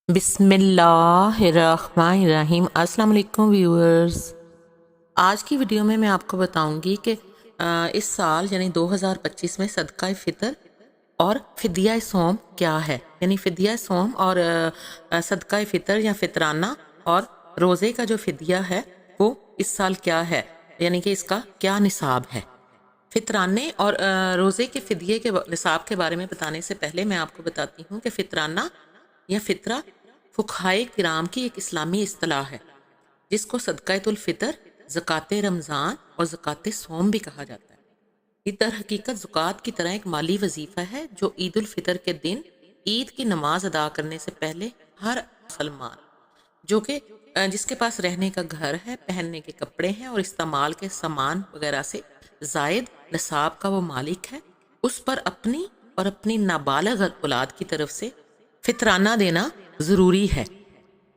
بسم اللہ الرحمن الرحیم۔ السلام علیکم ویورز، آج کی ویڈیو میں آپ کو بتاؤں گی کہ اس سال یعنی 2025 میں صدقہ فطر اور فدیہ صوم کیا ہے۔ یعنی فدیہ صوم اور صدقہ فطر یا فطرانہ اور روزے کا جو فدیہ ہے وہ اس سال کیا ہے، یعنی کہ اس کا کیا نصاب ہے۔ فطرانے اور روزے کے فدیے کے نصاب کے بارے میں بتانے سے پہلے میں آپ کو بتاتی ہوں کہ فطرانہ یا فطرہ فقہائے کرام کی ایک اسلامی اصطلاح ہے، جس کو صدقۃ الفطر، زکوٰۃ رمضان اور زکوٰۃ صوم بھی کہا جاتا ہے۔ یہ در حقیقت زکوٰۃ کی طرح ایک مالی وظیفہ ہے جو عید الفطر کے دن عید کی نماز ادا کرنے سے پہلے ہر مسلمان جو کہ جس کے پاس رہنے کا گھر ہے، پہننے کے کپڑے ہیں اور استعمال کے سامان وغیرہ سے زائد نصاب کا وہ مالک ہے، اس پر اپنی اور اپنی نابالغ اولاد کی طرف سے فطرانہ دینا ضروری ہے۔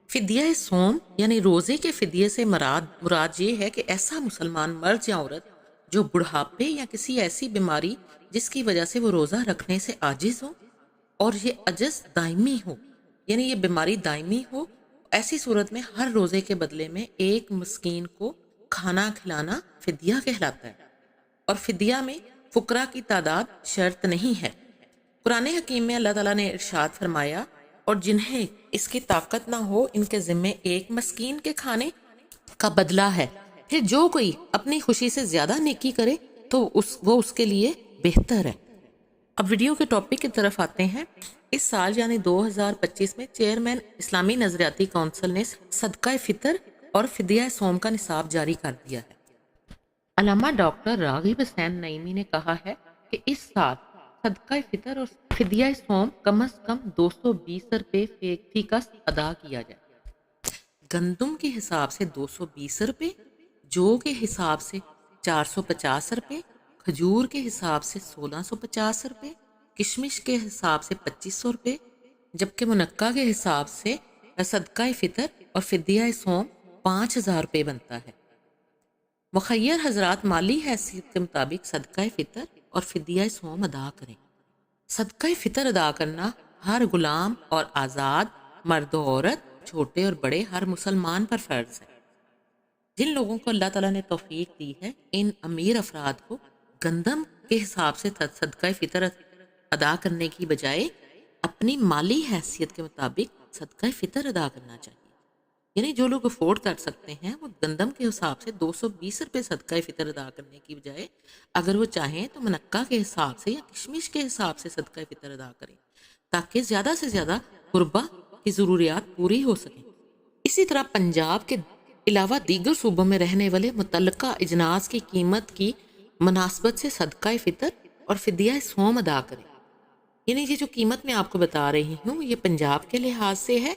فدیہ صوم یعنی روزے کے فدیے سے مراد یہ ہے کہ ایسا مسلمان مرد یا عورت جو بڑھاپے یا کسی ایسی بیماری جس کی وجہ سے وہ روزہ رکھنے سے عاجز ہو اور یہ عجز دائمی ہو، یعنی یہ بیماری دائمی ہو، ایسی صورت میں ہر روزے کے بدلے میں ایک مسکین کو کھانا کھلانا فدیہ کہلاتا ہے، اور فدیہ میں فقراء کی تعداد شرط نہیں ہے۔ قرآن حکیم میں اللہ تعالیٰ نے ارشاد فرمایا، اور جنہیں اس کی طاقت نہ ہو ان کے ذمے ایک مسکین کے کھانے کا بدلہ ہے، پھر جو کوئی اپنی خوشی سے زیادہ نیکی کرے تو وہ اس کے لیے بہتر ہے۔ اب ویڈیو کے ٹاپک کی طرف آتے ہیں۔ اس سال یعنی 2025 میں چیئرمین اسلامی نظریاتی کونسل نے صدقہ فطر اور فدیہ صوم کا نصاب جاری کر دیا ہے۔ علامہ ڈاکٹر راغب حسین نعیمی نے کہا ہے کہ اس سال صدقہ فطر اور فدیہ صوم کم از کم 220 روپے فی کس ادا کیا جائے۔ گندم کے حساب سے 220 روپے، جو کے حساب سے 450 روپے، کھجور کے حساب سے 1650 روپے، کشمش کے حساب سے 2500 روپے، جبکہ منقع کے حساب سے صدقہ فطر اور فدیہ صوم 5000 روپے بنتا ہے۔ مخیر حضرات مالی حیثیت کے مطابق صدقہ فطر اور فدیہ صوم ادا کریں۔ صدقہ فطر ادا کرنا ہر غلام اور آزاد، مرد و عورت، چھوٹے اور بڑے، ہر مسلمان پر فرض ہے۔ جن لوگوں کو اللہ تعالیٰ نے توفیق دی ہے، ان امیر افراد کو گندم کے حساب سے صدقہ فطر ادا کرنے کی بجائے اپنی مالی حیثیت کے مطابق صدقہ فطر ادا کرنا چاہیے۔ یعنی جو لوگ افورڈ کر سکتے ہیں وہ گندم کے حساب سے 220 روپے صدقہ فطر ادا کرنے کی بجائے اگر وہ چاہیں تو منقع کے حساب سے یا کشمش کے حساب سے صدقہ فطر ادا کریں، تاکہ زیادہ سے زیادہ غربا کی ضروریات پوری ہو سکیں۔ اسی طرح پنجاب کے علاوہ دیگر صوبوں میں رہنے والے متعلقہ اجناس کی قیمت کی مناسبت سے صدقہ فطر اور فدیہ صوم ادا کریں۔ یعنی یہ جو قیمت میں آپ کو بتا رہی ہوں یہ پنجاب کے لحاظ سے ہے۔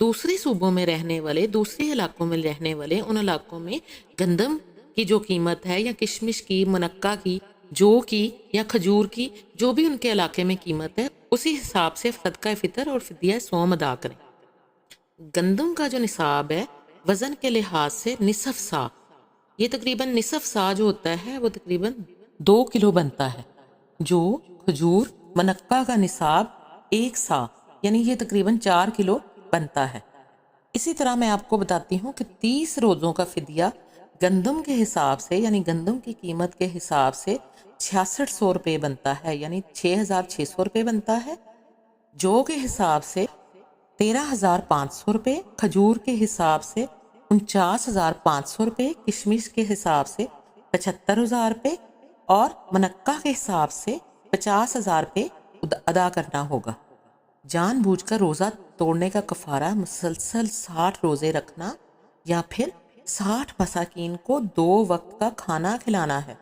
دوسرے صوبوں میں رہنے والے، دوسرے علاقوں میں رہنے والے، ان علاقوں میں گندم کی جو قیمت ہے یا کشمش کی، منقع کی، جو کی یا کھجور کی، جو بھی ان کے علاقے میں قیمت ہے اسی حساب سے صدقہ فطر اور فدیہ صوم ادا کریں۔ گندم کا جو نصاب ہے وزن کے لحاظ سے نصف سا، یہ تقریباً نصف سا جو ہوتا ہے وہ تقریباً 2 کلو بنتا ہے۔ جو کھجور منقع کا نصاب 1 سا یعنی یہ تقریباً 4 کلو بنتا ہے۔ اسی طرح میں آپ کو بتاتی ہوں کہ 30 روزوں کا فدیہ گندم کے حساب سے یعنی گندم کی قیمت کے حساب سے 6600 روپے بنتا ہے، یعنی 6600 روپے بنتا ہے۔ جو کے حساب سے 13500 روپے، کھجور کے حساب سے 49500 روپے، کشمش کے حساب سے 75000 روپے اور منقع کے حساب سے 50000 روپے ادا کرنا ہوگا۔ جان بوجھ کر روزہ توڑنے کا کفارہ مسلسل 60 روزے رکھنا یا پھر 60 مساکین کو 2 وقت کا کھانا کھلانا ہے۔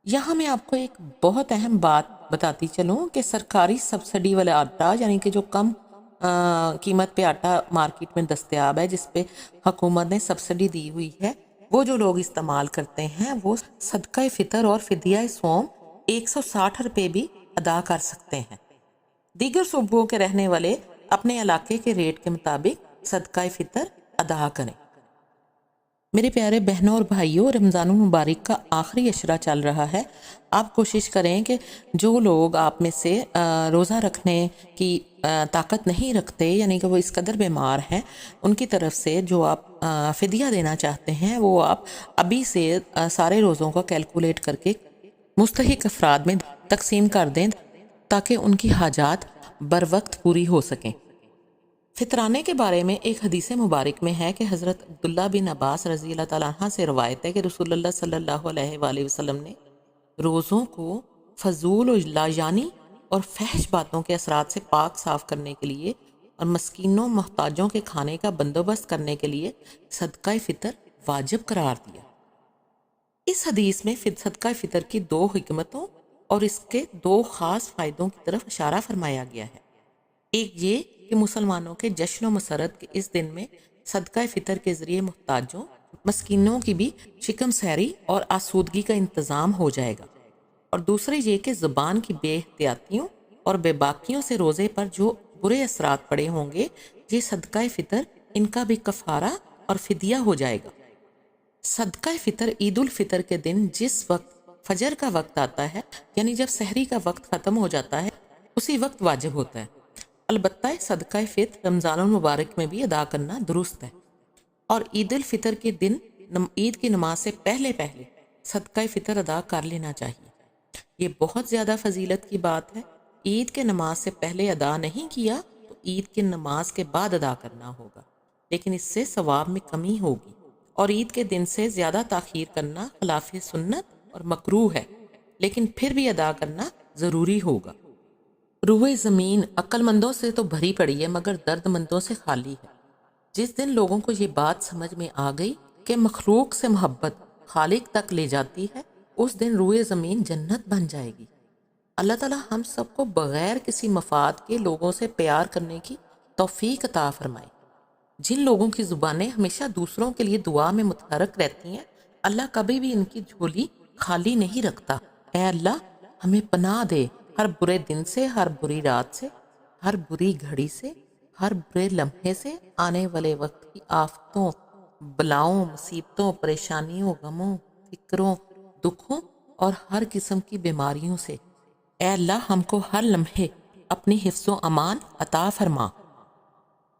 یہاں میں آپ کو ایک بہت اہم بات بتاتی چلوں کہ سرکاری سبسڈی والا آٹا، یعنی کہ جو کم قیمت پہ آٹا مارکیٹ میں دستیاب ہے، جس پہ حکومت نے سبسڈی دی ہوئی ہے، وہ جو لوگ استعمال کرتے ہیں وہ صدقہ فطر اور فدیہ صوم 160 روپے بھی ادا کر سکتے ہیں۔ دیگر صوبوں کے رہنے والے اپنے علاقے کے ریٹ کے مطابق صدقہ فطر ادا کریں۔ میرے پیارے بہنوں اور بھائیوں، رمضان المبارک کا آخری اشرہ چل رہا ہے۔ آپ کوشش کریں کہ جو لوگ آپ میں سے روزہ رکھنے کی طاقت نہیں رکھتے، یعنی کہ وہ اس قدر بیمار ہیں، ان کی طرف سے جو آپ فدیہ دینا چاہتے ہیں وہ آپ ابھی سے سارے روزوں کا کیلکولیٹ کر کے مستحق افراد میں تقسیم کر دیں تاکہ ان کی حاجات بر وقت پوری ہو سکیں۔ فطرانے کے بارے میں ایک حدیث مبارک میں ہے کہ حضرت عبداللہ بن عباس رضی اللہ تعالیٰ عنہ سے روایت ہے کہ رسول اللہ صلی اللہ علیہ وآلہ وسلم نے روزوں کو فضول و لاجانی اور فحش باتوں کے اثرات سے پاک صاف کرنے کے لیے اور مسکینوں محتاجوں کے کھانے کا بندوبست کرنے کے لیے صدقہ فطر واجب قرار دیا۔ اس حدیث میں صدقہ فطر کی دو حکمتوں اور اس کے دو خاص فائدوں کی طرف اشارہ فرمایا گیا ہے۔ ایک یہ کہ مسلمانوں کے جشن و مسرت کے اس دن میں صدقہ فطر کے ذریعے محتاجوں مسکینوں کی بھی شکم سیری اور آسودگی کا انتظام ہو جائے گا، اور دوسرے یہ کہ زبان کی بے احتیاطیوں اور بے باکیوں سے روزے پر جو برے اثرات پڑے ہوں گے، یہ صدقہ فطر ان کا بھی کفارہ اور فدیہ ہو جائے گا۔ صدقہ فطر عید الفطر کے دن جس وقت فجر کا وقت آتا ہے، یعنی جب سحری کا وقت ختم ہو جاتا ہے، اسی وقت واجب ہوتا ہے۔ البتہ صدقہ فطر رمضان المبارک میں بھی ادا کرنا درست ہے، اور عید الفطر کے دن عید کی نماز سے پہلے صدقہ فطر ادا کر لینا چاہیے۔ یہ بہت زیادہ فضیلت کی بات ہے۔ عید کے نماز سے پہلے ادا نہیں کیا تو عید کی نماز کے بعد ادا کرنا ہوگا، لیکن اس سے ثواب میں کمی ہوگی، اور عید کے دن سے زیادہ تاخیر کرنا خلاف سنت اور مکروہ ہے، لیکن پھر بھی ادا کرنا ضروری ہوگا۔ روئے زمین عقل مندوں سے تو بھری پڑی ہے مگر درد مندوں سے خالی ہے۔ جس دن لوگوں کو یہ بات سمجھ میں آ گئی کہ مخلوق سے محبت خالق تک لے جاتی ہے، اس دن روئے زمین جنت بن جائے گی۔ اللہ تعالی ہم سب کو بغیر کسی مفاد کے لوگوں سے پیار کرنے کی توفیق عطا فرمائے۔ جن لوگوں کی زبانیں ہمیشہ دوسروں کے لیے دعا میں متحرک رہتی ہیں، اللہ کبھی بھی ان کی جھولی خالی نہیں رکھتا۔ اے اللہ ہمیں پناہ دے ہر برے دن سے، ہر بری رات سے، ہر بری گھڑی سے، ہر برے لمحے سے، آنے والے وقت کی آفتوں، بلاؤں، مصیبتوں، پریشانیوں، غموں، فکروں، دکھوں اور ہر قسم کی بیماریوں سے۔ اے اللہ ہم کو ہر لمحے اپنی حفظ و امان عطا فرما،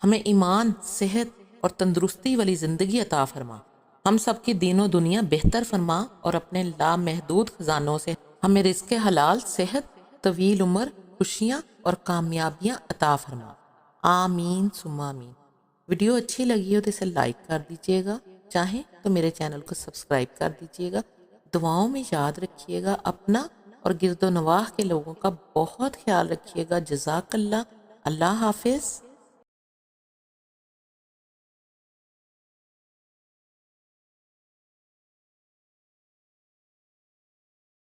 ہمیں ایمان، صحت اور تندرستی والی زندگی عطا فرما، ہم سب کی دین و دنیا بہتر فرما، اور اپنے لامحدود خزانوں سے ہمیں رزق حلال، صحت، طویل عمر، خوشیاں اور کامیابیاں عطا فرما۔ آمین ثم آمین۔ ویڈیو اچھی لگی ہو تو اسے لائک کر دیجیے گا، چاہیں تو میرے چینل کو سبسکرائب کر دیجیے گا۔ دعاؤں میں یاد رکھیے گا، اپنا اور گرد و نواح کے لوگوں کا بہت خیال رکھیے گا۔ جزاک اللہ۔ اللہ حافظ۔